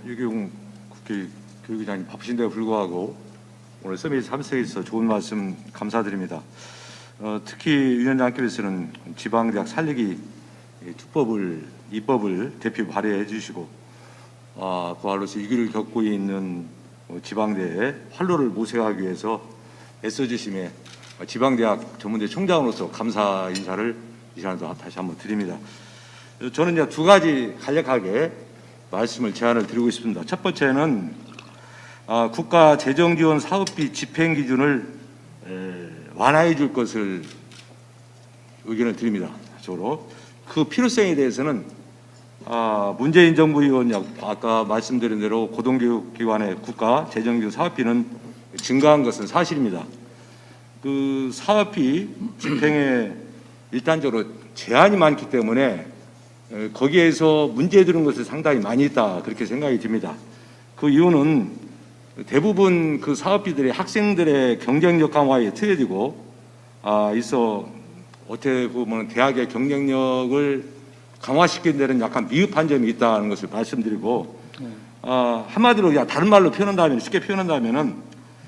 유경 국회 교육위원장님 바쁘신데도 불구하고 오늘 서밋 참석해 주셔서 좋은 말씀 감사드립니다. 특히 위원장께서는 지방대학 살리기 특법을 입법을 대표 발의해 주시고 그알로서 위기를 겪고 있는 지방대에 활로를 모색하기 위해서 애써주심에 지방대학 전문대 총장으로서 감사 인사를 이 시간에 다시 한번 드립니다. 저는 이제 두 가지 간략하게 말씀을 제안을 드리고 싶습니다. 첫 번째는 국가 재정지원 사업비 집행 기준을 완화해 줄 것을 의견을 드립니다. 저로 그 필요성에 대해서는 문재인 정부 이원 아까 말씀드린 대로 고등교육기관의 국가 재정지원 사업비는 증가한 것은 사실입니다. 그 사업비 집행에 일단적으로 제한이 많기 때문에 거기에서 문제 들은 것이 상당히 많이 있다 그렇게 생각이 듭니다. 그 이유는 대부분 그 사업비들이 학생들의 경쟁력 강화에 틀어지고 있어 어떻게 보면 대학의 경쟁력을 강화시키는 데는 약간 미흡한 점이 있다는 것을 말씀드리고 한마디로 다른 말로 표현한다면 쉽게 표현한다면은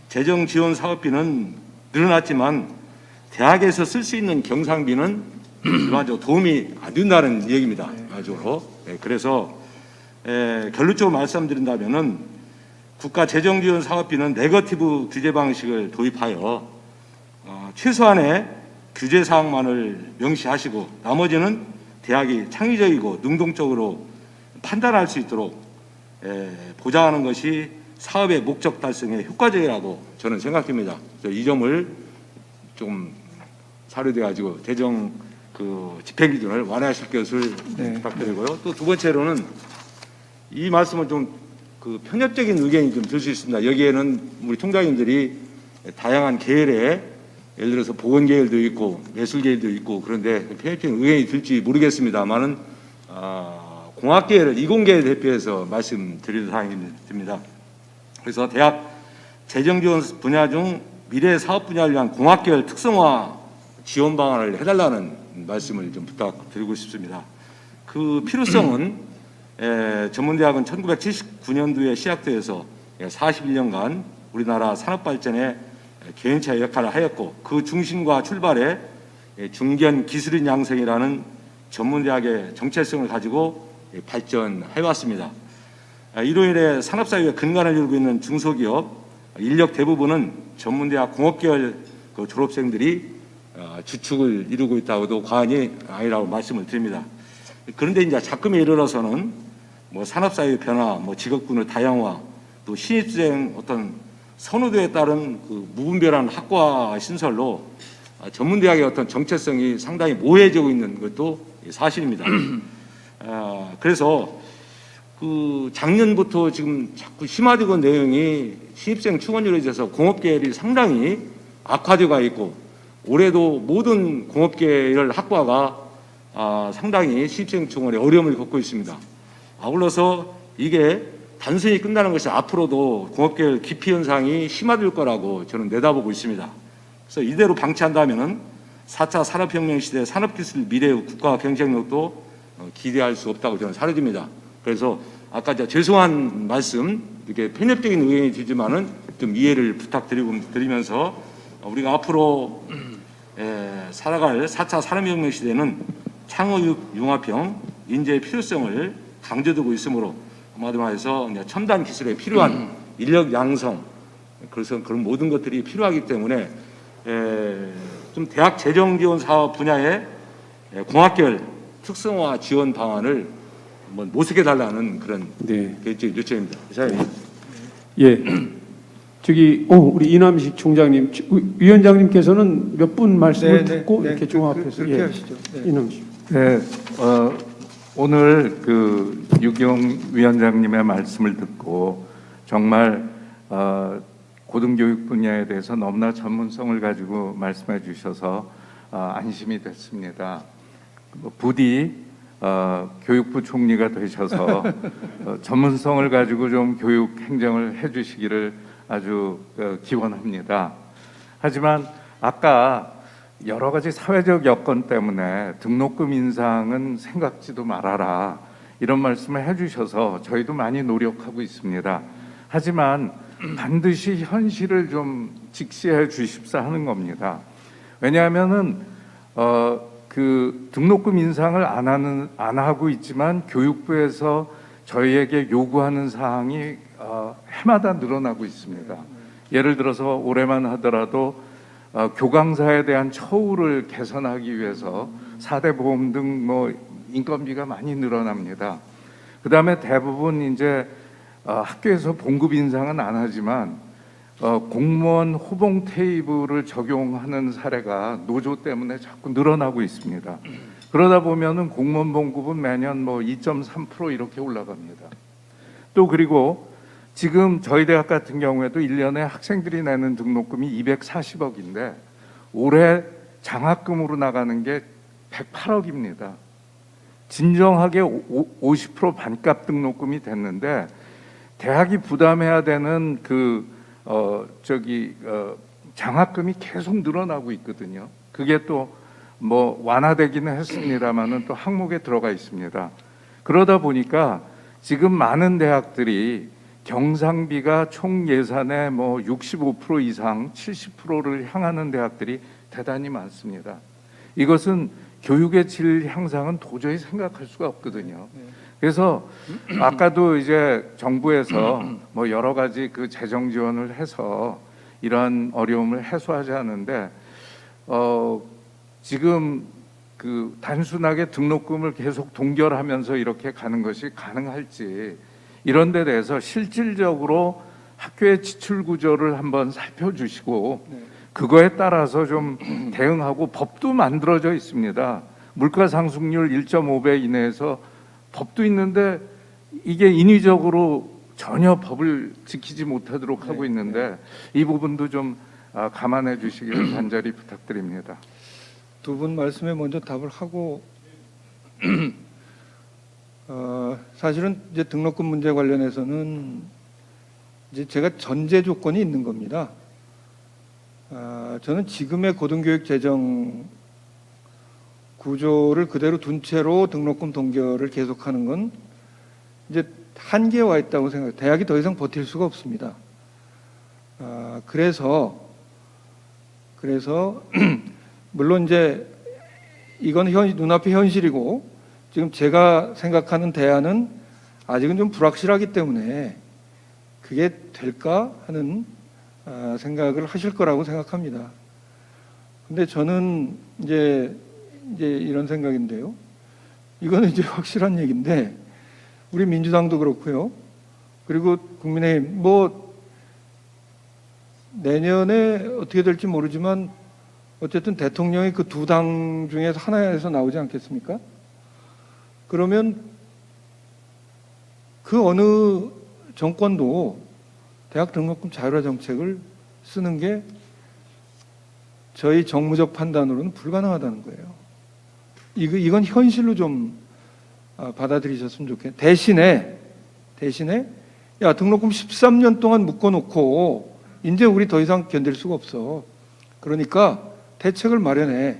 재정 지원 사업비는 늘어났지만 대학에서 쓸 수 있는 경상비는 일반적으로 도움이 안 된다는 얘기입니다. 일반적으로. 그래서 결론적으로 말씀드린다면은 국가 재정 지원 사업비는 네거티브 규제 방식을 도입하여 최소한의 규제 사항만을 명시하시고 나머지는 대학이 창의적이고 능동적으로 판단할 수 있도록 보장하는 것이 사업의 목적 달성에 효과적이라고 저는 생각합니다. 이 점을 좀 사료돼 가지고 재정 집행 기준을 완화하실 것을 부탁드리고요. 또 두 번째로는 이 말씀은 좀 편협적인 의견이 좀 들 수 있습니다. 여기에는 우리 총장님들이 다양한 계열에 예를 들어서 보건계열도 있고 예술계열도 있고 그런데 편협적인 의견이 들지 모르겠습니다만은 공학계열을 이공계를 대표해서 말씀드리는 사항입니다. 그래서 대학 재정지원 분야 중 미래 사업 분야를 위한 공학계열 특성화 지원 방안을 해달라는 말씀을 좀 부탁드리고 싶습니다. 그 필요성은 전문대학은 1979년도에 시작되어서 41년간 우리나라 산업 발전에 개인차의 역할을 하였고 그 중심과 출발에 중견 기술인 양성이라는 전문대학의 정체성을 가지고 발전해 왔습니다. 이로 인해 산업사회의 근간을 이루고 있는 중소기업 인력 대부분은 전문대학 공업계열 졸업생들이 주축을 이루고 있다고도 과언이 아니라고 말씀을 드립니다. 그런데 이제 작금에 이르러서는 산업사회의 변화, 직업군의 다양화, 또 신입생 어떤 선호도에 따른 무분별한 학과 신설로 전문대학의 어떤 정체성이 상당히 모호해지고 있는 것도 사실입니다. 그래서 작년부터 지금 자꾸 심화되고 있는 내용이 신입생 충원율에 있어서 공업계열이 상당히 악화되고 있고 올해도 모든 공업계열 학과가 상당히 신입생 충원에 어려움을 겪고 있습니다. 아울러서 이게 단순히 끝나는 것이 앞으로도 공업계열 기피 현상이 심화될 거라고 저는 내다보고 있습니다. 그래서 이대로 방치한다면은 4차 산업혁명 시대 산업기술 미래의 국가 경쟁력도 기대할 수 없다고 저는 사료집니다. 그래서 아까 죄송한 말씀, 이렇게 편협적인 의견이 들지만은 좀 이해를 부탁드리면서 우리가 앞으로 살아갈 4차 산업혁명 시대는 창의육 융합형 인재의 필요성을 강조되고 있으므로 한마디로 해서 첨단 기술에 필요한 인력 양성 그래서 그런 모든 것들이 필요하기 때문에 좀 대학 재정 지원 사업 분야의 공학계열 특성화 지원 방안을 한번 모색해 달라는 그런 요청입니다. 예. 우리 이남식 총장님, 위원장님께서는 몇 분 말씀을 듣고 이렇게 종합해서 그렇게 하시죠. 이남식. 네, 오늘 유경 위원장님의 말씀을 듣고 정말 고등교육 분야에 대해서 너무나 전문성을 가지고 말씀해 주셔서 안심이 됐습니다. 부디 교육부 총리가 되셔서 전문성을 가지고 좀 교육 행정을 해주시기를 아주 기원합니다. 하지만 아까 여러 가지 사회적 여건 때문에 등록금 인상은 생각지도 말아라 이런 말씀을 해주셔서 저희도 많이 노력하고 있습니다. 하지만 반드시 현실을 좀 직시해 주십사 하는 겁니다. 왜냐하면은 그 등록금 인상을 안 하고 있지만 교육부에서 저희에게 요구하는 사항이 해마다 늘어나고 있습니다. 예를 들어서 올해만 하더라도 교강사에 대한 처우를 개선하기 위해서 4대 보험 등 뭐 인건비가 많이 늘어납니다. 그 다음에 대부분 이제 학교에서 봉급 인상은 안 하지만 공무원 호봉 테이블을 적용하는 사례가 노조 때문에 자꾸 늘어나고 있습니다. 그러다 보면은 공무원 봉급은 매년 뭐 2.3% 이렇게 올라갑니다. 또 그리고 지금 저희 대학 같은 경우에도 1년에 학생들이 내는 등록금이 240억인데 올해 장학금으로 나가는 게 108억입니다. 진정하게 50% 반값 등록금이 됐는데 대학이 부담해야 되는 장학금이 계속 늘어나고 있거든요. 그게 또 뭐 완화되기는 했습니다만은 또 항목에 들어가 있습니다. 그러다 보니까 지금 많은 대학들이 경상비가 총 예산의 뭐 65% 이상 70%를 향하는 대학들이 대단히 많습니다. 이것은 교육의 질 향상은 도저히 생각할 수가 없거든요. 그래서 아까도 이제 정부에서 뭐 여러 가지 그 재정 지원을 해서 이러한 어려움을 해소하지 않는데 지금 그 단순하게 등록금을 계속 동결하면서 이렇게 가는 것이 가능할지 이런 데 대해서 실질적으로 학교의 지출 구조를 한번 살펴주시고 그거에 따라서 좀 대응하고 법도 만들어져 있습니다. 물가 상승률 1.5배 이내에서 법도 있는데 이게 인위적으로 전혀 법을 지키지 못하도록 하고 있는데 이 부분도 좀 감안해 주시기를 간절히 부탁드립니다. 두 분 말씀에 먼저 답을 하고 사실은 이제 등록금 문제 관련해서는 이제 제가 전제 조건이 있는 겁니다. 저는 지금의 고등교육 재정 구조를 그대로 둔 채로 등록금 동결을 계속하는 건 이제 한계에 와 있다고 생각해요. 대학이 더 이상 버틸 수가 없습니다. 그래서 물론 이제 이건 눈앞의 현실이고 지금 제가 생각하는 대안은 아직은 좀 불확실하기 때문에 그게 될까 하는 생각을 하실 거라고 생각합니다. 근데 저는 이제 이런 생각인데요. 이거는 이제 확실한 얘기인데 우리 민주당도 그렇고요. 그리고 국민의힘 뭐 내년에 어떻게 될지 모르지만 어쨌든 대통령이 그 두 당 중에서 하나에서 나오지 않겠습니까? 그러면 그 어느 정권도 대학 등록금 자율화 정책을 쓰는 게 저희 정무적 판단으로는 불가능하다는 거예요. 이건 현실로 좀 받아들이셨으면 좋겠어요. 대신에 야 등록금 13년 동안 묶어놓고 이제 우리 더 이상 견딜 수가 없어. 그러니까 대책을 마련해.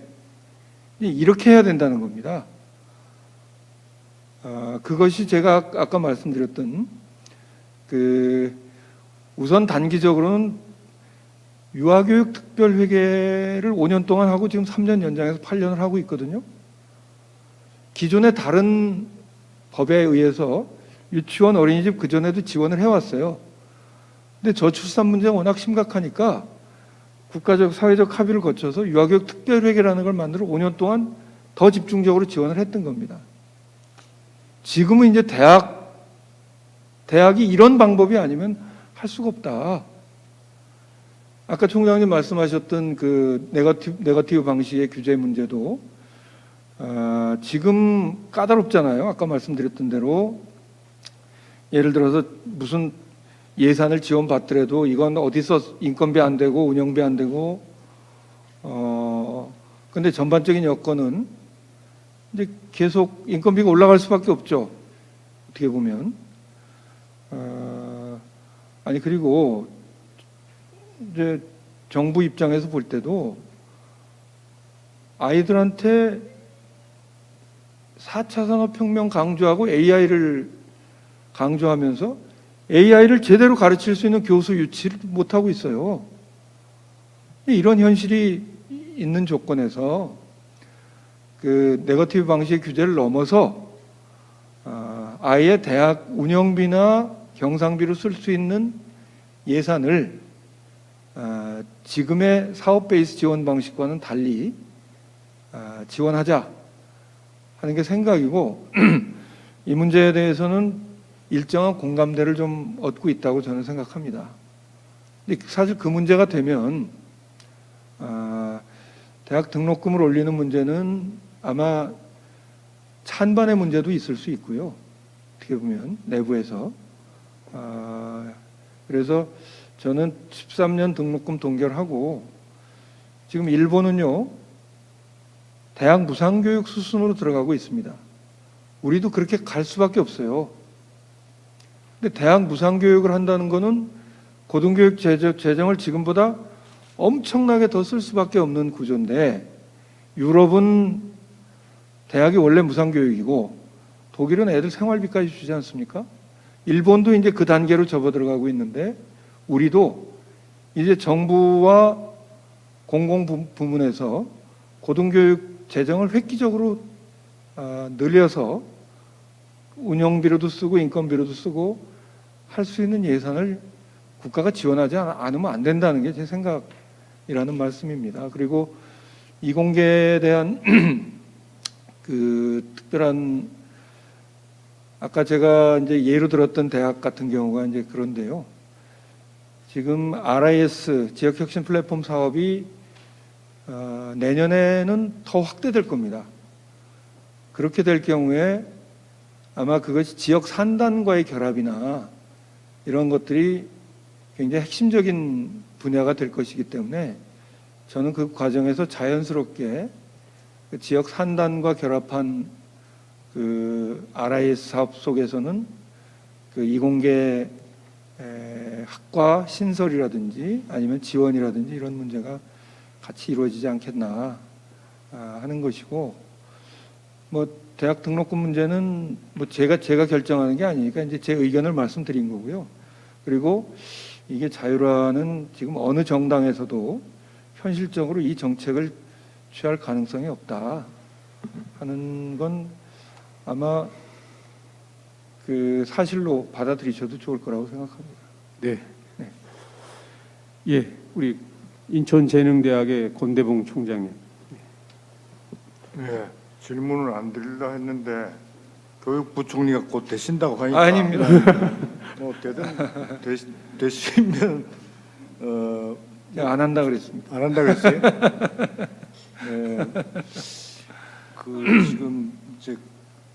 이렇게 해야 된다는 겁니다. 그것이 제가 아까 말씀드렸던 우선 단기적으로는 유아교육 특별회계를 5년 동안 하고 지금 3년 연장해서 8년을 하고 있거든요. 기존의 다른 법에 의해서 유치원, 어린이집 그전에도 지원을 해왔어요. 근데 저출산 문제가 워낙 심각하니까 국가적, 사회적 합의를 거쳐서 유아교육 특별회계라는 걸 만들어 5년 동안 더 집중적으로 지원을 했던 겁니다. 지금은 이제 대학이 이런 방법이 아니면 할 수가 없다. 아까 총장님 말씀하셨던 그 네거티브 방식의 규제 문제도 지금 까다롭잖아요. 아까 말씀드렸던 대로 예를 들어서 무슨 예산을 지원받더라도 이건 어디서 인건비 안 되고 운영비 안 되고 근데 전반적인 여건은 이제 계속 인건비가 올라갈 수밖에 없죠. 어떻게 보면 아니 그리고 이제 정부 입장에서 볼 때도 아이들한테 4차 산업혁명 강조하고 AI를 강조하면서 AI를 제대로 가르칠 수 있는 교수 유치를 못하고 있어요. 이런 현실이 있는 조건에서 그 네거티브 방식의 규제를 넘어서 아예 대학 운영비나 경상비로 쓸 수 있는 예산을 지금의 사업 베이스 지원 방식과는 달리 지원하자 하는 게 생각이고 이 문제에 대해서는 일정한 공감대를 좀 얻고 있다고 저는 생각합니다. 근데 사실 그 문제가 되면 대학 등록금을 올리는 문제는 아마 찬반의 문제도 있을 수 있고요. 어떻게 보면 내부에서 그래서 저는 13년 등록금 동결하고 지금 일본은요 대학 무상교육 수순으로 들어가고 있습니다. 우리도 그렇게 갈 수밖에 없어요. 근데 대학 무상교육을 한다는 거는 고등교육 재정을 지금보다 엄청나게 더 쓸 수밖에 없는 구조인데 유럽은 대학이 원래 무상교육이고 독일은 애들 생활비까지 주지 않습니까? 일본도 이제 그 단계로 접어들어가고 있는데 우리도 이제 정부와 공공부문에서 고등교육 재정을 획기적으로 늘려서 운영비로도 쓰고 인건비로도 쓰고 할 수 있는 예산을 국가가 지원하지 않으면 안 된다는 게 제 생각이라는 말씀입니다. 그리고 이공계에 대한 그 특별한 아까 제가 이제 예로 들었던 대학 같은 경우가 이제 그런데요. 지금 RIS 지역혁신 플랫폼 사업이 내년에는 더 확대될 겁니다. 그렇게 될 경우에 아마 그것이 지역 산단과의 결합이나 이런 것들이 굉장히 핵심적인 분야가 될 것이기 때문에 저는 그 과정에서 자연스럽게 그 지역 산단과 결합한 그 RIS 사업 속에서는 그 이공계 학과 신설이라든지 아니면 지원이라든지 이런 문제가 같이 이루어지지 않겠나 하는 것이고 뭐 대학 등록금 문제는 뭐 제가 결정하는 게 아니니까 이제 제 의견을 말씀드린 거고요. 그리고 이게 자유라는 지금 어느 정당에서도 현실적으로 이 정책을 취할 가능성이 없다 하는 건 아마 그 사실로 받아들이셔도 좋을 거라고 생각합니다. 네. 예, 우리 인천재능대학의 권대봉 총장님. 네, 질문을 안 드리려 했는데 교육부총리가 곧 되신다고 하니까 아닙니다. 뭐 되시면 제가 안 한다 그랬습니다. 안 한다 그랬어요? 네, 그 지금 이제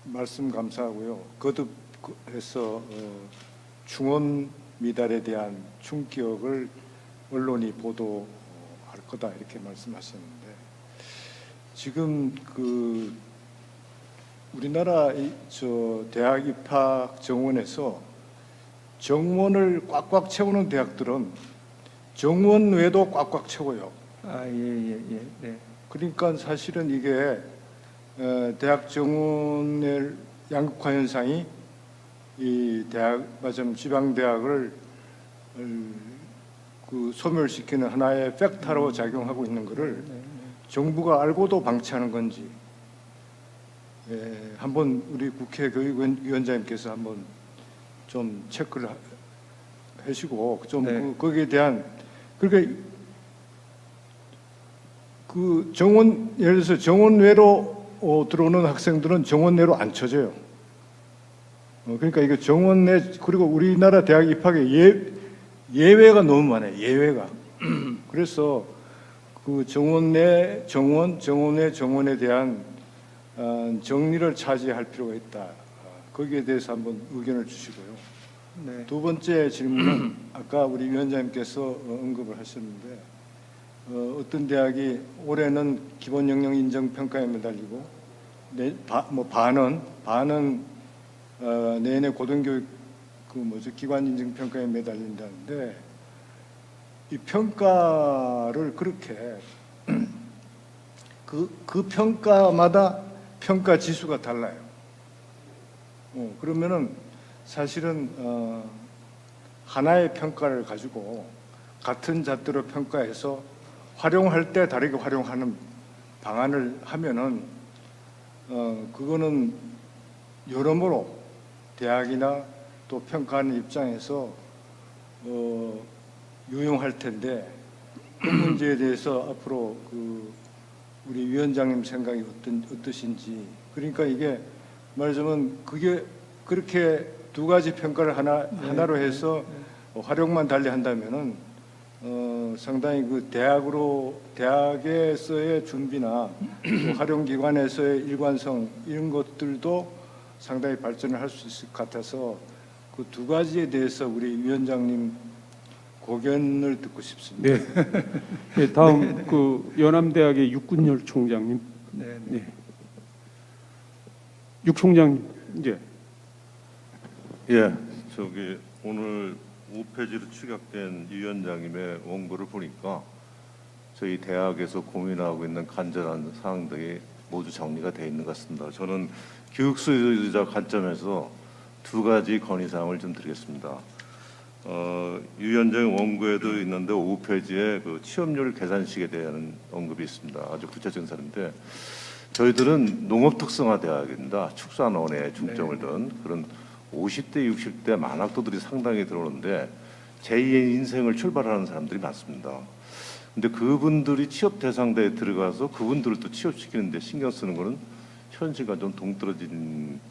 말씀 감사하고요. 거듭해서 중원 미달에 대한 충격을 언론이 보도할 거다 이렇게 말씀하셨는데 지금 그 우리나라 저 대학 입학 정원에서 정원을 꽉꽉 채우는 대학들은 정원 외도 꽉꽉 채워요. 네. 그러니까 사실은 이게 대학 정원의 양극화 현상이 이 대학 마침 지방 대학을 그 소멸시키는 하나의 팩터로 작용하고 있는 것을 정부가 알고도 방치하는 건지 한번 우리 국회 교육위원장님께서 한번 좀 체크를 하시고 좀 네. 거기에 대한 그러니까 그 정원 예를 들어서 정원 외로 들어오는 학생들은 정원 내로 안 쳐져요. 그러니까 이거 정원 내 그리고 우리나라 대학 입학에 예외가 너무 많아요. 예외가. 그래서 그 정원 내 정원에 대한 정리를 차지할 필요가 있다. 거기에 대해서 한번 의견을 주시고요. 네. 두 번째 질문은 아까 우리 위원장님께서 언급을 하셨는데 어떤 대학이 올해는 기본 영역 인정 평가에 매달리고 반은 내년에 고등교육 기관 인증 평가에 매달린다는데 이 평가를 그렇게 그 평가마다 평가 지수가 달라요. 그러면은 사실은 하나의 평가를 가지고 같은 잣대로 평가해서 활용할 때 다르게 활용하는 방안을 하면은 그거는 여러모로 대학이나 또 평가하는 입장에서 유용할 텐데 그 문제에 대해서 앞으로 우리 위원장님 생각이 어떠신지. 그러니까 이게 말하자면 그게 그렇게 두 가지 평가를 하나로 해서 활용만 달리 한다면은 상당히 그 대학에서의 준비나 또 활용기관에서의 일관성 이런 것들도 상당히 발전을 할 수 있을 것 같아서 그 두 가지에 대해서 우리 위원장님 고견을 듣고 싶습니다. 네. 네, 다음 그 연암대학의 육군열 총장님. 네. 네. 육 총장님 이제. 예, 오늘 5페이지로 축약된 위원장님의 원고를 보니까 저희 대학에서 고민하고 있는 간절한 사항들이 모두 정리가 되어 있는 것 같습니다. 저는 교육수요자 관점에서 두 가지 건의사항을 좀 드리겠습니다. 위원장의 원고에도 있는데 5페이지에 그 취업률 계산식에 대한 언급이 있습니다. 아주 구체적인 사례인데 저희들은 농업 특성화 대학입니다. 축산원에 중점을 둔 그런 50대, 60대 만학도들이 상당히 들어오는데 제2의 인생을 출발하는 사람들이 많습니다. 근데 그분들이 취업 대상대에 들어가서 그분들을 또 취업시키는데 신경 쓰는 거는 현실과 좀 동떨어진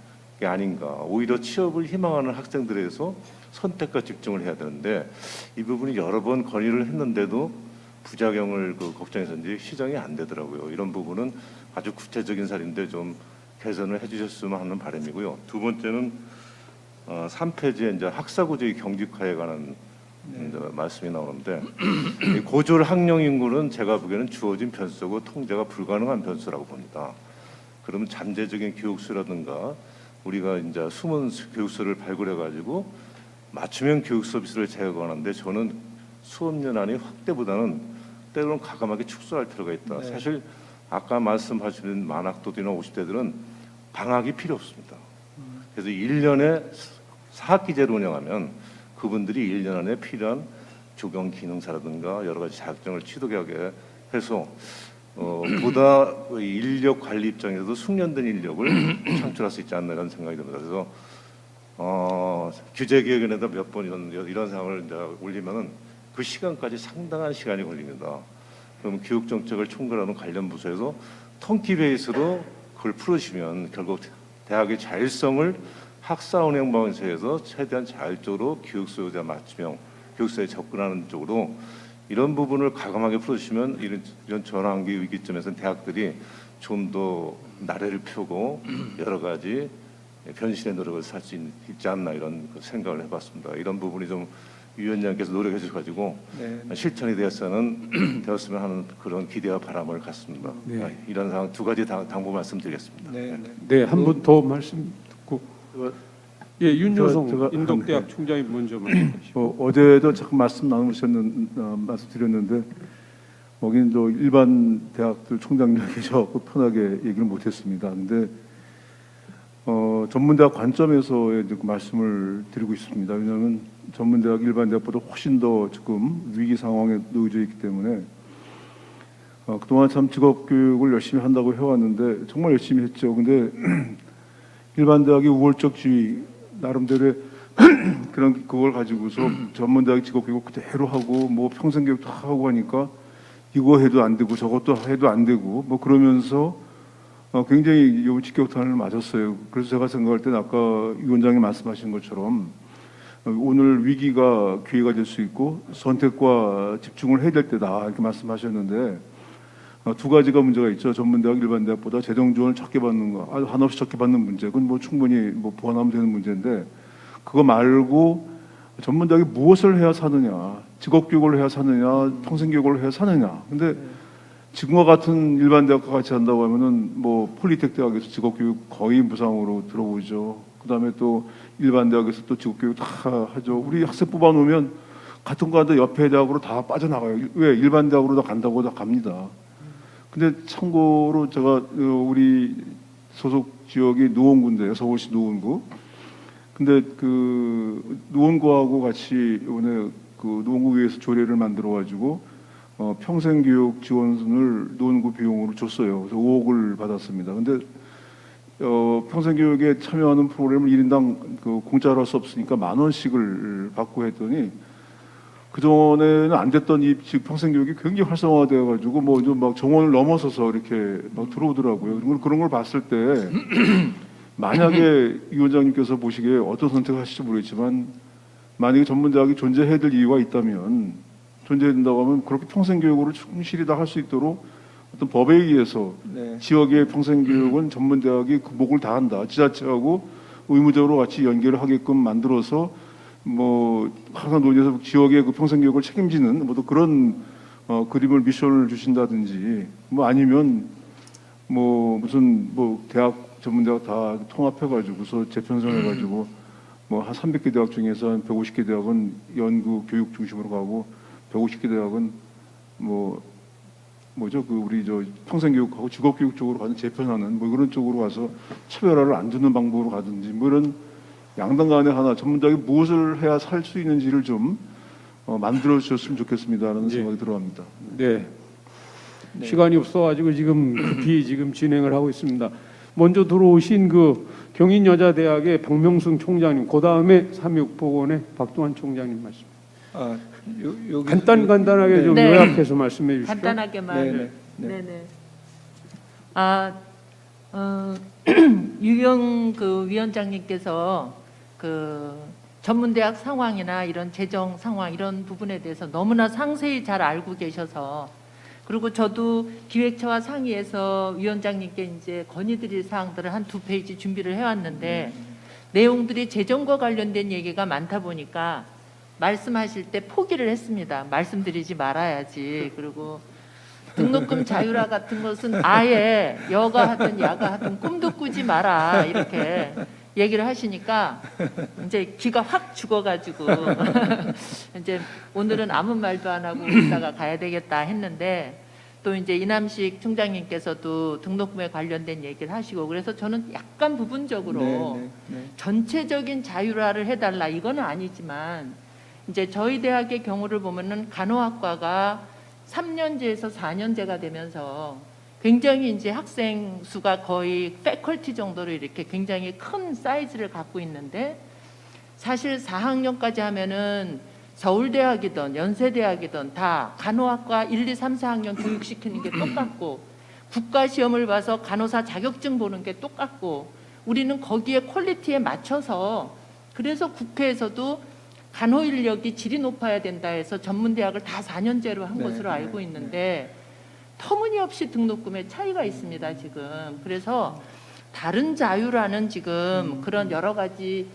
게 아닌가. 오히려 취업을 희망하는 학생들에서 선택과 집중을 해야 되는데 이 부분이 여러 번 건의를 했는데도 부작용을 걱정해서인지 시정이 안 되더라고요. 이런 부분은 아주 구체적인 사례인데 좀 개선을 해주셨으면 하는 바람이고요. 두 번째는 3페이지에 이제 학사고지의 경직화에 관한 이제 말씀이 나오는데 이 고졸 학령 인구는 제가 보기에는 주어진 변수고 통제가 불가능한 변수라고 봅니다. 그러면 잠재적인 교육수라든가 우리가 이제 숨은 교육수를 발굴해 가지고 맞춤형 교육 서비스를 제공하는데 저는 수업 연한이 확대보다는 때로는 과감하게 축소할 필요가 있다. 네. 사실 아까 말씀하신 만학도들이나 50대들은 방학이 필요 없습니다. 그래서 1년에 4학기제로 운영하면 그분들이 1년 안에 필요한 조경 기능사라든가 여러 가지 자격증을 취득하게 해서 보다 인력 관리 입장에서도 숙련된 인력을 창출할 수 있지 않나 이런 생각이 듭니다. 그래서 규제 개혁에다 몇 번 이런 상황을 이제 올리면은 그 시간까지 상당한 시간이 걸립니다. 그럼 교육 정책을 총괄하는 관련 부서에서 통키 베이스로 그걸 풀으시면 결국 대학의 자율성을 학사 운영 방식에서 최대한 자율적으로 교육 수요자 맞춤형 교육사에 접근하는 쪽으로 이런 부분을 과감하게 풀어주시면 이런 전환기 위기점에서는 대학들이 좀 더 나래를 펴고 여러 가지 변신의 노력을 살 수 있지 않나 이런 생각을 해봤습니다. 이런 부분이 좀 위원장께서 노력해 주셔가지고 실천이 되었으면 하는 그런 기대와 바람을 갖습니다. 네. 이런 상황 두 가지 당부 말씀드리겠습니다. 네, 한 분 더 말씀 듣고. 예, 윤여성 제가 인덕대학 총장이 먼저 말씀하시고. 어제도 잠깐 말씀드렸는데 거기는 또 일반 대학들 총장님 계셔서 편하게 얘기를 못했습니다. 근데 전문대학 관점에서 이제 말씀을 드리고 있습니다. 왜냐하면 전문대학 일반 대학보다 훨씬 더 지금 위기 상황에 놓여져 있기 때문에 그동안 참 직업 교육을 열심히 한다고 해왔는데 정말 열심히 했죠. 근데 일반 대학의 우월적주의 나름대로의 그걸 가지고서 전문대학 직업교육 그대로 하고 뭐 평생교육도 다 하고 하니까 이거 해도 안 되고 저것도 해도 안 되고 뭐 그러면서 굉장히 직격탄을 맞았어요. 그래서 제가 생각할 때는 아까 위원장님 말씀하신 것처럼 오늘 위기가 기회가 될 수 있고 선택과 집중을 해야 될 때다 이렇게 말씀하셨는데 두 가지가 문제가 있죠. 전문대학 일반대학보다 재정 지원을 적게 받는 거, 한없이 적게 받는 문제, 그건 뭐 충분히 보완하면 되는 문제인데 그거 말고 전문대학이 무엇을 해야 사느냐, 직업교육을 해야 사느냐, 평생교육을 해야 사느냐. 근데 지금과 같은 일반대학과 같이 한다고 하면은 뭐 폴리텍 대학에서 직업교육 거의 무상으로 들어오죠. 그다음에 또 일반대학에서 또 직업교육 다 하죠. 우리 학생 뽑아놓으면 같은 거 하는데 옆에 대학으로 다 빠져나가요. 왜? 일반대학으로 다 간다고 다 갑니다. 근데 참고로 제가 우리 소속 지역이 노원구인데요, 서울시 노원구. 근데 그 노원구하고 같이 이번에 그 노원구에서 조례를 만들어 가지고 평생교육 지원을 노원구 비용으로 줬어요. 그래서 5억을 받았습니다. 근데 평생교육에 참여하는 프로그램을 1인당 그 공짜로 할 수 없으니까 10,000원씩을 받고 했더니 그 전에는 안 됐던 이 평생교육이 굉장히 활성화되어 가지고 뭐 좀 막 정원을 넘어서서 이렇게 막 들어오더라고요. 그런 걸 봤을 때 만약에 위원장님께서 보시기에 어떤 선택을 하실지 모르겠지만 만약에 전문대학이 존재해야 될 이유가 있다면 존재해야 된다고 하면 그렇게 평생교육으로 충실히 다 할 수 있도록 어떤 법에 의해서 네. 지역의 평생교육은 전문대학이 그 목을 다한다. 지자체하고 의무적으로 같이 연계를 하게끔 만들어서 뭐 항상 논의해서 지역의 그 평생교육을 책임지는 뭐또 그런 그림을 미션을 주신다든지 뭐 아니면 뭐 무슨 뭐 대학 전문대학 다 통합해가지고서 재편성해가지고 뭐 한 300개 대학 중에서 한 150개 대학은 연구 교육 중심으로 가고 150개 대학은 뭐죠 그 우리 저 평생교육하고 직업교육 쪽으로 가는 재편하는 뭐 그런 쪽으로 가서 차별화를 안 두는 방법으로 가든지 뭐 이런 양당 간에 하나 전문대학이 무엇을 해야 살 수 있는지를 좀 만들어 주셨으면 좋겠습니다라는 생각이 들어갑니다. 네. 시간이 없어가지고 지금 급히 지금 진행을 하고 있습니다. 먼저 들어오신 그 경인여자대학의 박명승 총장님, 그 다음에 삼육보건의 박두환 총장님 말씀. 여기 간단하게 좀 네. 요약해서 말씀해 주시죠. 간단하게만. 네. 네네. 유경 그 위원장님께서 그 전문대학 상황이나 이런 재정 상황 이런 부분에 대해서 너무나 상세히 잘 알고 계셔서, 그리고 저도 기획처와 상의해서 위원장님께 이제 건의드릴 사항들을 한 2페이지 준비를 해왔는데 내용들이 재정과 관련된 얘기가 많다 보니까 말씀하실 때 포기를 했습니다. 말씀드리지 말아야지. 그리고 등록금 자율화 같은 것은 아예 여가 하든 야가 하든 꿈도 꾸지 마라 이렇게 얘기를 하시니까 이제 귀가 확 죽어가지고 이제 오늘은 아무 말도 안 하고 있다가 가야 되겠다 했는데, 또 이제 이남식 총장님께서도 등록금에 관련된 얘기를 하시고, 그래서 저는 약간 부분적으로 전체적인 자율화를 해달라 이거는 아니지만, 이제 저희 대학의 경우를 보면은 간호학과가 3년제에서 4년제가 되면서 굉장히 이제 학생 수가 거의 패컬티 정도로 이렇게 굉장히 큰 사이즈를 갖고 있는데, 사실 4학년까지 하면은 서울대학이든 연세대학이든 다 간호학과 1, 2, 3, 4학년 교육시키는 게 똑같고, 국가시험을 봐서 간호사 자격증 보는 게 똑같고, 우리는 거기에 퀄리티에 맞춰서, 그래서 국회에서도 간호 인력이 질이 높아야 된다 해서 전문대학을 다 4년제로 한 것으로 알고 있는데 터무니없이 등록금에 차이가 있습니다 지금. 그래서 다른 자유라는 지금 그런 여러 가지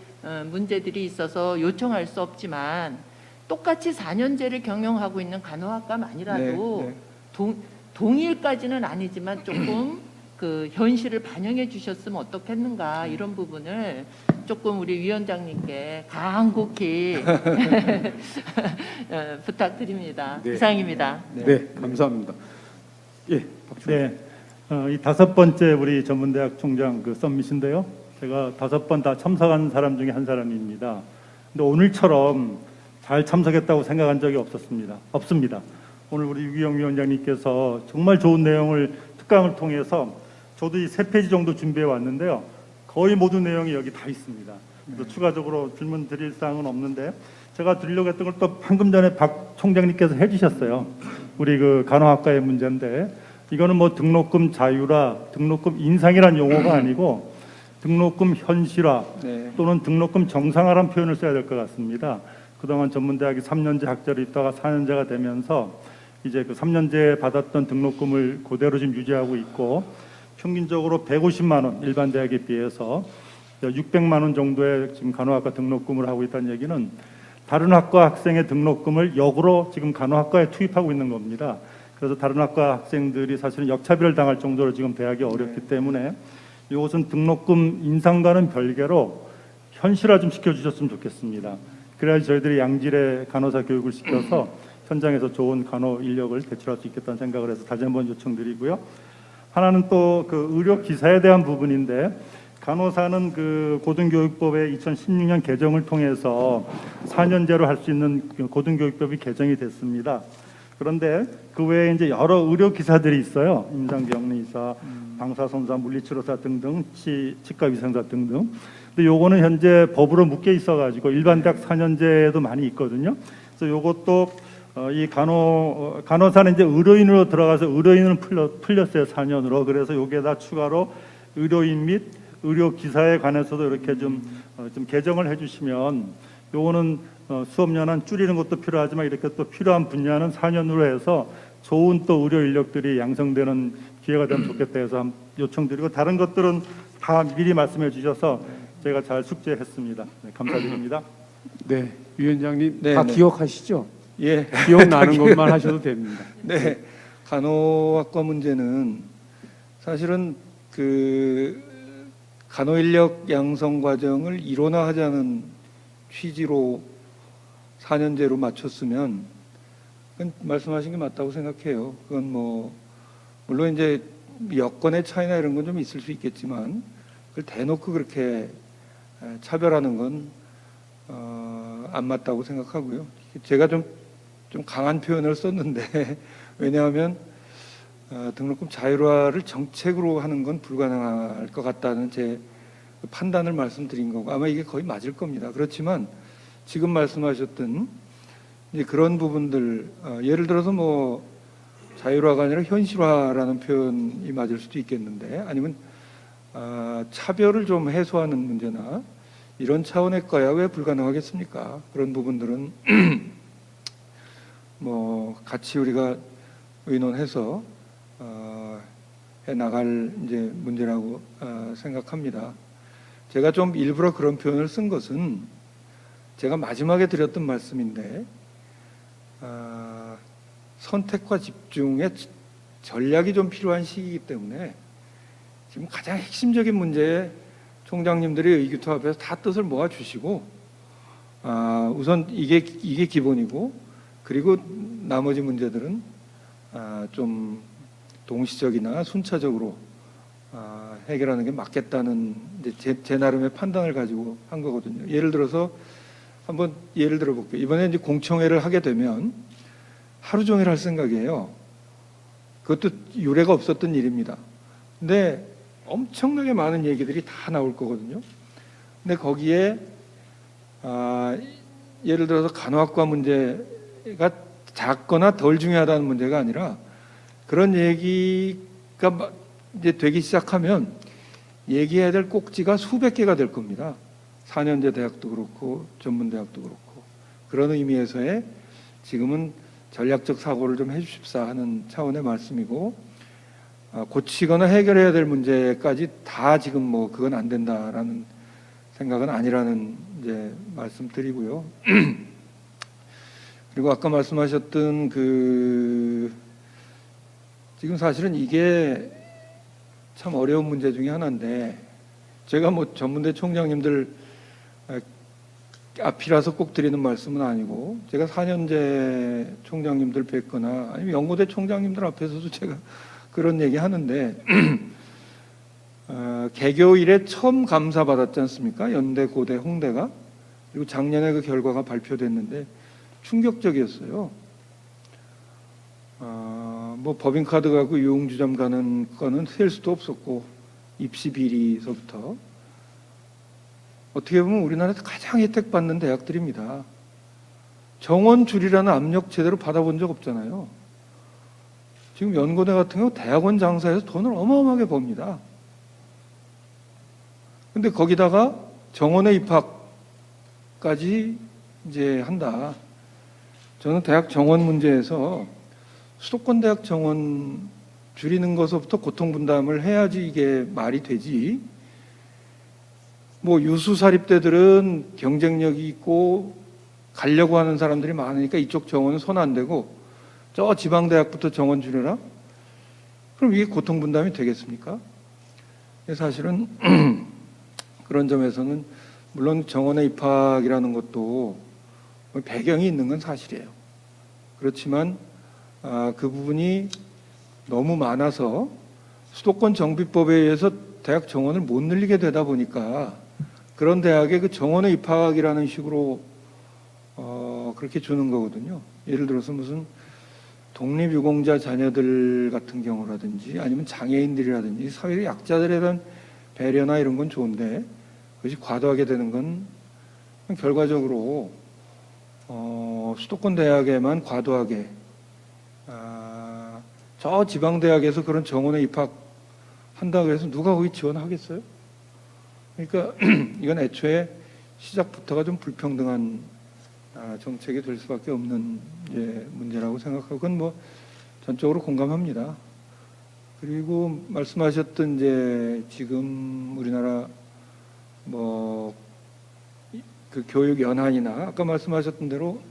문제들이 있어서 요청할 수 없지만, 똑같이 4년제를 경영하고 있는 간호학과만이라도 동일까지는 아니지만 조금 그 현실을 반영해 주셨으면 어떻겠는가, 이런 부분을 조금 우리 위원장님께 간곡히 부탁드립니다. 네. 이상입니다. 네, 감사합니다. 예, 네, 이 5번째 우리 전문대학 총장 그 썸밋인데요. 제가 5번 다 참석한 사람 중에 한 사람입니다. 근데 오늘처럼 잘 참석했다고 생각한 적이 없습니다. 오늘 우리 유기영 위원장님께서 정말 좋은 내용을 특강을 통해서 저도 이 3페이지 정도 준비해 왔는데요. 거의 모든 내용이 여기 다 있습니다. 그래서 추가적으로 질문 드릴 사항은 없는데, 제가 드리려고 했던 걸 또 방금 전에 박 총장님께서 해주셨어요. 우리 그 간호학과의 문제인데, 이거는 뭐 등록금 자율화, 등록금 인상이란 용어가 아니고 등록금 현실화 또는 등록금 정상화라는 표현을 써야 될 것 같습니다. 그동안 전문대학이 3년제 학제로 있다가 4년제가 되면서 이제 그 3년제 받았던 등록금을 그대로 지금 유지하고 있고, 평균적으로 150만 원, 일반 대학에 비해서 600만 원 정도의 지금 간호학과 등록금을 하고 있다는 얘기는 다른 학과 학생의 등록금을 역으로 지금 간호학과에 투입하고 있는 겁니다. 그래서 다른 학과 학생들이 사실은 역차별을 당할 정도로 지금 대학이 어렵기 때문에 이것은 등록금 인상과는 별개로 현실화 좀 시켜주셨으면 좋겠습니다. 그래야지 저희들이 양질의 간호사 교육을 시켜서 현장에서 좋은 간호 인력을 배출할 수 있겠다는 생각을 해서 다시 한번 요청드리고요. 하나는 또 그 의료 기사에 대한 부분인데, 간호사는 그 고등교육법의 2016년 개정을 통해서 4년제로 할 수 있는 그 고등교육법이 개정이 됐습니다. 그런데 그 외에 이제 여러 의료 기사들이 있어요. 임상병리사, 방사선사, 물리치료사 등등, 치과위생사 등등. 근데 요거는 현재 법으로 묶여 있어가지고 일반 대학 4년제도 많이 있거든요. 그래서 요것도 이 간호사는 이제 의료인으로 들어가서 의료인은 풀렸어요, 4년으로. 그래서 여기에다 추가로 의료인 및 의료 기사에 관해서도 이렇게 좀 개정을 해주시면, 요거는 수업 연한 줄이는 것도 필요하지만 이렇게 또 필요한 분야는 4년으로 해서 좋은 또 의료 인력들이 양성되는 기회가 되면 좋겠다 해서 한번 요청드리고, 다른 것들은 다 미리 말씀해 주셔서 제가 잘 숙지했습니다. 네, 감사드립니다. 네, 위원장님 네, 다 네. 기억하시죠? 예. 기억나는 것만 하셔도 됩니다. 네, 간호학과 문제는 사실은 그 간호 인력 양성 과정을 일원화하자는 취지로 4년제로 맞췄으면, 그건 말씀하신 게 맞다고 생각해요. 그건 뭐 물론 이제 여건의 차이나 이런 건 좀 있을 수 있겠지만, 그걸 대놓고 그렇게 차별하는 건 안 맞다고 생각하고요. 제가 좀 강한 표현을 썼는데 왜냐하면 등록금 자율화를 정책으로 하는 건 불가능할 것 같다는 제 판단을 말씀드린 거고, 아마 이게 거의 맞을 겁니다. 그렇지만 지금 말씀하셨던 이제 그런 부분들, 예를 들어서 뭐 자율화가 아니라 현실화라는 표현이 맞을 수도 있겠는데, 아니면 차별을 좀 해소하는 문제나 이런 차원의 거야 왜 불가능하겠습니까? 그런 부분들은 뭐 같이 우리가 의논해서 해 나갈 이제 문제라고 생각합니다. 제가 좀 일부러 그런 표현을 쓴 것은 제가 마지막에 드렸던 말씀인데, 선택과 집중의 전략이 좀 필요한 시기이기 때문에 지금 가장 핵심적인 문제에 총장님들이 의기투합해서 다 뜻을 모아주시고, 우선 이게 기본이고, 그리고 나머지 문제들은 좀 동시적이나 순차적으로 해결하는 게 맞겠다는 이제 제 나름의 판단을 가지고 한 거거든요. 예를 들어서 한번 예를 들어 볼게요. 이번에 이제 공청회를 하게 되면 하루 종일 할 생각이에요. 그것도 유례가 없었던 일입니다. 근데 엄청나게 많은 얘기들이 다 나올 거거든요. 근데 거기에 예를 들어서 간호학과 문제가 작거나 덜 중요하다는 문제가 아니라, 그런 얘기가 이제 되기 시작하면 얘기해야 될 꼭지가 수백 개가 될 겁니다. 4년제 대학도 그렇고 전문대학도 그렇고. 그런 의미에서의 지금은 전략적 사고를 좀 해주십사 하는 차원의 말씀이고, 고치거나 해결해야 될 문제까지 다 지금 뭐 그건 안 된다라는 생각은 아니라는 이제 말씀드리고요. 그리고 아까 말씀하셨던 그 지금 사실은 이게 참 어려운 문제 중에 하나인데, 제가 뭐 전문대 총장님들 앞이라서 꼭 드리는 말씀은 아니고, 제가 4년제 총장님들 뵙거나 아니면 연고대 총장님들 앞에서도 제가 그런 얘기 하는데, 개교 이래 처음 감사 받았지 않습니까? 연대, 고대, 홍대가. 그리고 작년에 그 결과가 발표됐는데 충격적이었어요. 뭐 법인카드 갖고 유흥주점 가는 거는 셀 수도 없었고, 입시 비리서부터 어떻게 보면 우리나라에서 가장 혜택받는 대학들입니다. 정원 줄이라는 압력 제대로 받아본 적 없잖아요. 지금 연고대 같은 경우 대학원 장사해서 돈을 어마어마하게 법니다. 근데 거기다가 정원에 입학까지 이제 한다. 저는 대학 정원 문제에서 수도권 대학 정원 줄이는 것부터 고통 분담을 해야지 이게 말이 되지. 뭐 유수 사립대들은 경쟁력이 있고 가려고 하는 사람들이 많으니까 이쪽 정원은 손 안 대고 저 지방대학부터 정원 줄여라? 그럼 이게 고통 분담이 되겠습니까? 사실은 그런 점에서는 물론 정원에 입학이라는 것도 배경이 있는 건 사실이에요. 그렇지만 그 부분이 너무 많아서 수도권 정비법에 의해서 대학 정원을 못 늘리게 되다 보니까 그런 대학의 그 정원의 입학이라는 식으로 그렇게 주는 거거든요. 예를 들어서 무슨 독립유공자 자녀들 같은 경우라든지 아니면 장애인들이라든지 사회의 약자들에 대한 배려나 이런 건 좋은데 그것이 과도하게 되는 건 결과적으로 수도권 대학에만 과도하게 저 지방 대학에서 그런 정원에 입학한다고 해서 누가 거기 지원하겠어요? 그러니까 이건 애초에 시작부터가 좀 불평등한 정책이 될 수밖에 없는 문제라고 생각하고 그건 뭐 전적으로 공감합니다. 그리고 말씀하셨던 이제 지금 우리나라 뭐 그 교육 연한이나 아까 말씀하셨던 대로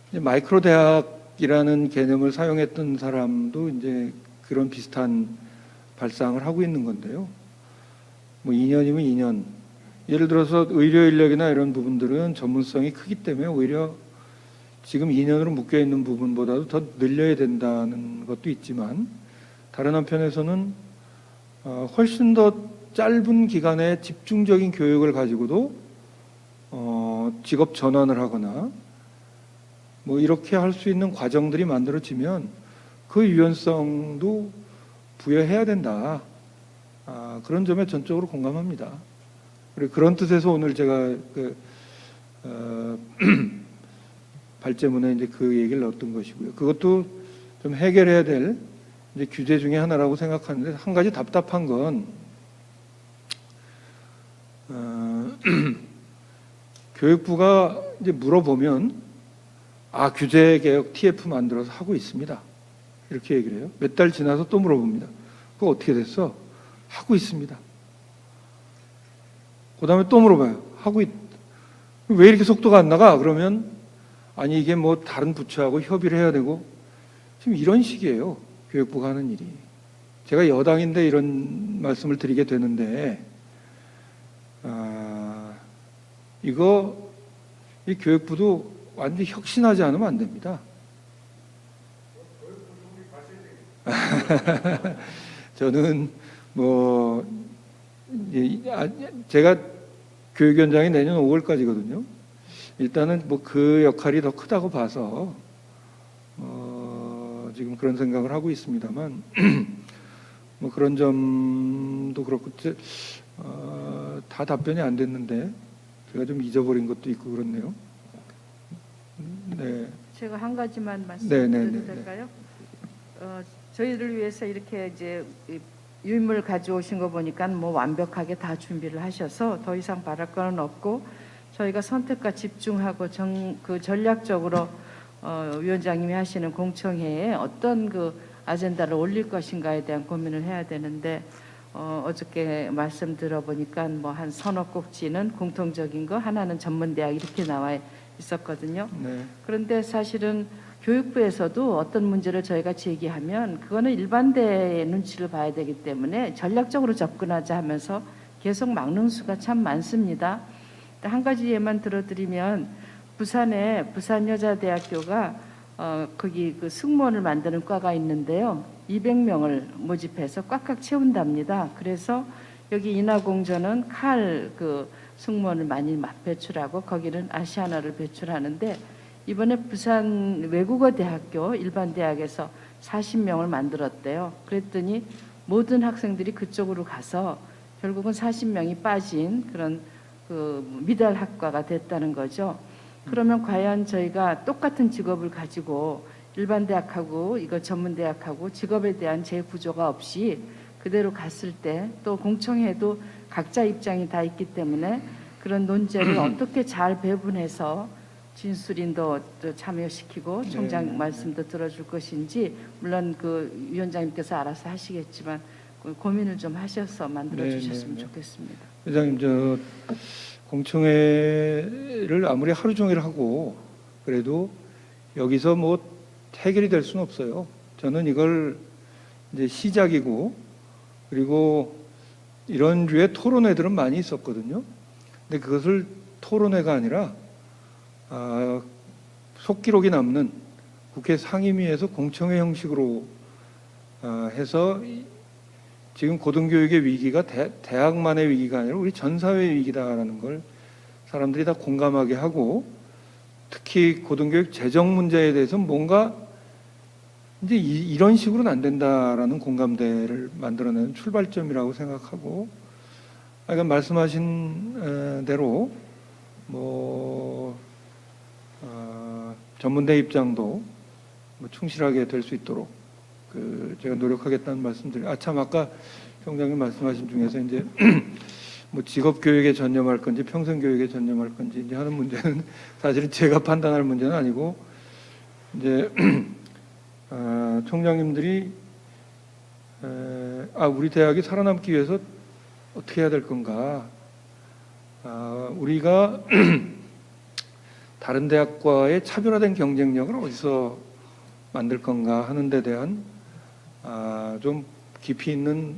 이제 마이크로 대학이라는 개념을 사용했던 사람도 이제 그런 비슷한 발상을 하고 있는 건데요. 뭐 2년이면 2년. 예를 들어서 의료 인력이나 이런 부분들은 전문성이 크기 때문에 오히려 지금 2년으로 묶여 있는 부분보다도 더 늘려야 된다는 것도 있지만 다른 한편에서는 훨씬 더 짧은 기간에 집중적인 교육을 가지고도 직업 전환을 하거나 뭐 이렇게 할 수 있는 과정들이 만들어지면 그 유연성도 부여해야 된다. 그런 점에 전적으로 공감합니다. 그리고 그런 뜻에서 오늘 제가 발제문에 이제 그 얘기를 넣었던 것이고요. 그것도 좀 해결해야 될 이제 규제 중에 하나라고 생각하는데 한 가지 답답한 건 교육부가 이제 물어보면 규제 개혁 TF 만들어서 하고 있습니다. 이렇게 얘기를 해요. 몇 달 지나서 또 물어봅니다. 그거 어떻게 됐어? 하고 있습니다. 그 다음에 또 물어봐요. 왜 이렇게 속도가 안 나가? 그러면 아니 이게 뭐 다른 부처하고 협의를 해야 되고 지금 이런 식이에요. 교육부가 하는 일이. 제가 여당인데 이런 말씀을 드리게 되는데 이 교육부도 완전히 혁신하지 않으면 안 됩니다. 저는 뭐 제가 교육위원장이 내년 5월까지거든요. 일단은 뭐 그 역할이 더 크다고 봐서 지금 그런 생각을 하고 있습니다만 뭐 그런 점도 그렇고 다 답변이 안 됐는데 제가 좀 잊어버린 것도 있고 그렇네요. 네. 제가 한 가지만 네, 말씀드려도 될까요? 저희를 위해서 이렇게 이제 유인물 가져오신 거 보니까 뭐 완벽하게 다 준비를 하셔서 더 이상 바랄 거는 없고 저희가 선택과 집중하고 그 전략적으로 위원장님이 하시는 공청회에 어떤 그 아젠다를 올릴 것인가에 대한 고민을 해야 되는데 어저께 말씀 들어보니까 뭐 한 서너 꼭지는 공통적인 거 하나는 전문대학 이렇게 나와 있었거든요. 네. 그런데 사실은 교육부에서도 어떤 문제를 저희가 제기하면 그거는 일반대의 눈치를 봐야 되기 때문에 전략적으로 접근하자 하면서 계속 막는 수가 참 많습니다. 한 가지 예만 들어드리면 부산에 부산여자대학교가 거기 그 승무원을 만드는 과가 있는데요. 200명을 모집해서 꽉꽉 채운답니다. 그래서 여기 인하공전은 칼 그 승무원을 많이 배출하고 거기는 아시아나를 배출하는데 이번에 부산 외국어대학교 일반대학에서 40명을 만들었대요. 그랬더니 모든 학생들이 그쪽으로 가서 결국은 40명이 빠진 그런 그 미달학과가 됐다는 거죠. 그러면 과연 저희가 똑같은 직업을 가지고 일반 대학하고 이거 전문 대학하고 직업에 대한 재구조가 없이 그대로 갔을 때 또 공청회도 각자 입장이 다 있기 때문에 그런 논제를 어떻게 잘 배분해서 진술인도 또 참여시키고 총장 말씀도 들어줄 것인지 물론 그 위원장님께서 알아서 하시겠지만 고민을 좀 하셔서 만들어 주셨으면 좋겠습니다. 회장님 저 공청회를 아무리 하루 종일 하고 그래도 여기서 뭐 해결이 될 수는 없어요. 저는 이걸 이제 시작이고 그리고 이런 류의 토론회들은 많이 있었거든요. 근데 그것을 토론회가 아니라 속기록이 남는 국회 상임위에서 공청회 형식으로 해서 지금 고등교육의 위기가 대학만의 위기가 아니라 우리 전 사회의 위기다라는 걸 사람들이 다 공감하게 하고, 특히 고등교육 재정 문제에 대해서 뭔가 이제 이런 식으로는 안 된다라는 공감대를 만들어내는 출발점이라고 생각하고, 아까 말씀하신 대로 전문대 입장도 충실하게 될 수 있도록 제가 노력하겠다는 말씀드려요. 참 아까 총장님 말씀하신 중에서 이제 직업 교육에 전념할 건지 평생 교육에 전념할 건지 이제 하는 문제는 사실은 제가 판단할 문제는 아니고, 이제 총장님들이 우리 대학이 살아남기 위해서 어떻게 해야 될 건가, 우리가 다른 대학과의 차별화된 경쟁력을 어디서 만들 건가 하는 데 대한 좀 깊이 있는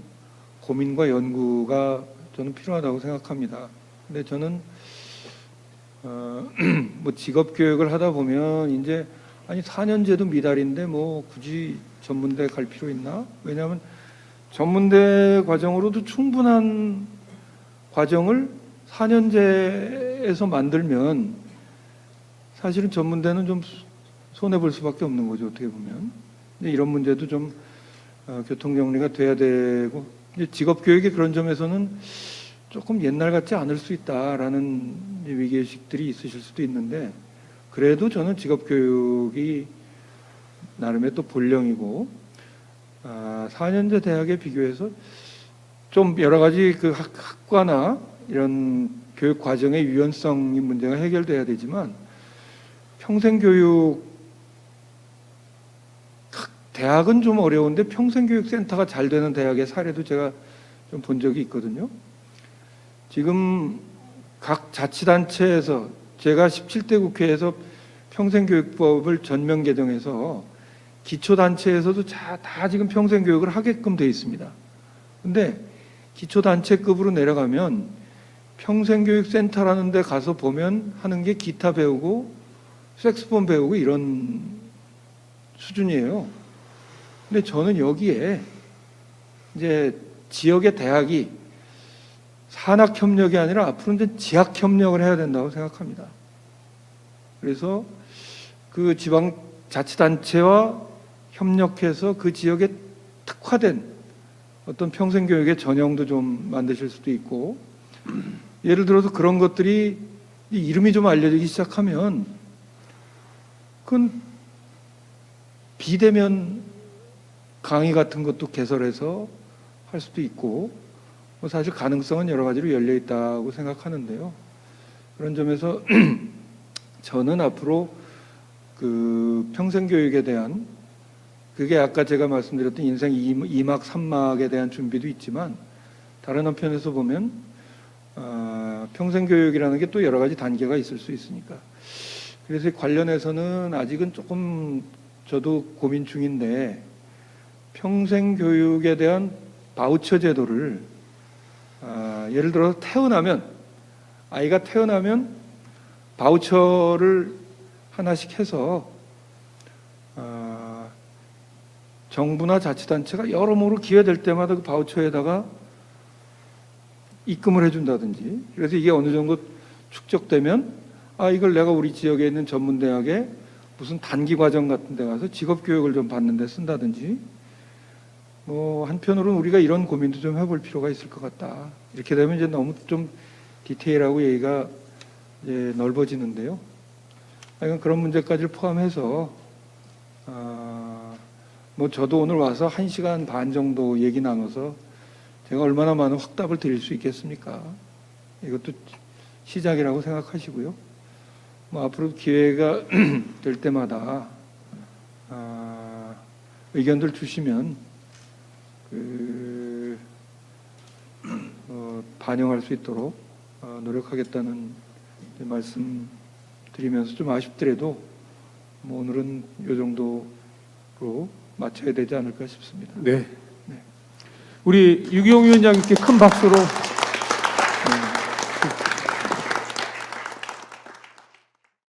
고민과 연구가 저는 필요하다고 생각합니다. 근데 저는 직업 교육을 하다 보면 이제 4년제도 미달인데 굳이 전문대 갈 필요 있나? 왜냐하면 전문대 과정으로도 충분한 과정을 4년제에서 만들면 사실은 전문대는 좀 손해 볼 수밖에 없는 거죠, 어떻게 보면. 근데 이런 문제도 좀 교통 정리가 돼야 되고, 이제 직업 교육이 그런 점에서는 조금 옛날 같지 않을 수 있다라는 위기의식들이 있으실 수도 있는데, 그래도 저는 직업 교육이 나름의 또 본령이고, 4년제 대학에 비교해서 좀 여러 가지 그 학과나 이런 교육 과정의 유연성이 문제가 해결돼야 되지만, 평생교육 대학은 좀 어려운데 평생교육센터가 잘 되는 대학의 사례도 제가 좀 본 적이 있거든요. 지금 각 자치단체에서 제가 17대 국회에서 평생교육법을 전면 개정해서 기초단체에서도 다 지금 평생교육을 하게끔 돼 있습니다. 근데 기초단체급으로 내려가면 평생교육센터라는 데 가서 보면 하는 게 기타 배우고 색소폰 배우고 이런 수준이에요. 근데 저는 여기에 이제 지역의 대학이 산학협력이 아니라 앞으로 이제 지학협력을 해야 된다고 생각합니다. 그래서 그 지방자치단체와 협력해서 그 지역에 특화된 어떤 평생교육의 전형도 좀 만드실 수도 있고, 예를 들어서 그런 것들이 이름이 좀 알려지기 시작하면 그건 비대면 강의 같은 것도 개설해서 할 수도 있고, 사실 가능성은 여러 가지로 열려 있다고 생각하는데요. 그런 점에서 저는 앞으로 그 평생교육에 대한, 그게 아까 제가 말씀드렸던 인생 2막 3막에 대한 준비도 있지만, 다른 한편에서 보면 평생교육이라는 게 또 여러 가지 단계가 있을 수 있으니까, 그래서 관련해서는 아직은 조금 저도 고민 중인데, 평생교육에 대한 바우처 제도를 예를 들어서 아이가 태어나면 바우처를 하나씩 해서 정부나 자치단체가 여러모로 기회될 때마다 그 바우처에다가 입금을 해준다든지, 그래서 이게 어느 정도 축적되면 이걸 내가 우리 지역에 있는 전문대학에 무슨 단기 과정 같은 데 가서 직업교육을 좀 받는 데 쓴다든지, 한편으로는 우리가 이런 고민도 좀 해볼 필요가 있을 것 같다. 이렇게 되면 이제 너무 좀 디테일하고 얘기가 이제 넓어지는데요. 그런 문제까지를 포함해서 저도 오늘 와서 1시간 반 정도 얘기 나눠서 제가 얼마나 많은 확답을 드릴 수 있겠습니까? 이것도 시작이라고 생각하시고요. 앞으로 기회가 될 때마다 의견들 주시면 반영할 수 있도록 노력하겠다는 말씀 드리면서, 좀 아쉽더라도 오늘은 이 정도로 마쳐야 되지 않을까 싶습니다. 네. 우리 유기용 위원장님께 큰 박수로